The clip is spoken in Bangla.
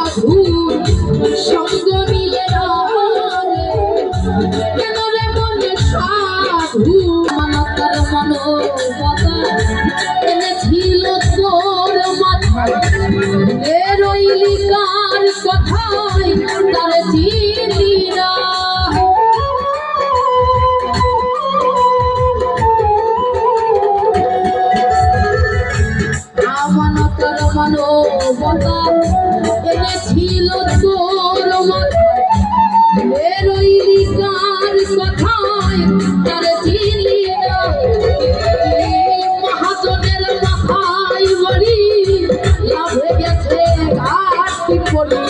সাধু সঙ্গ নিলে না রে, কেন রে মনে সাধু মানতার মানবতা এনেছিল তোর মাথায়, রইলি কার কথায় তার চিনি না। আমানতার মানবতা এনেছিল তোর মাথায়, রইলি কার কথায় তার চিনি না। মহাজনের মাথায় বাড়ি লাভে গেছে ঘাটতি পড়ি,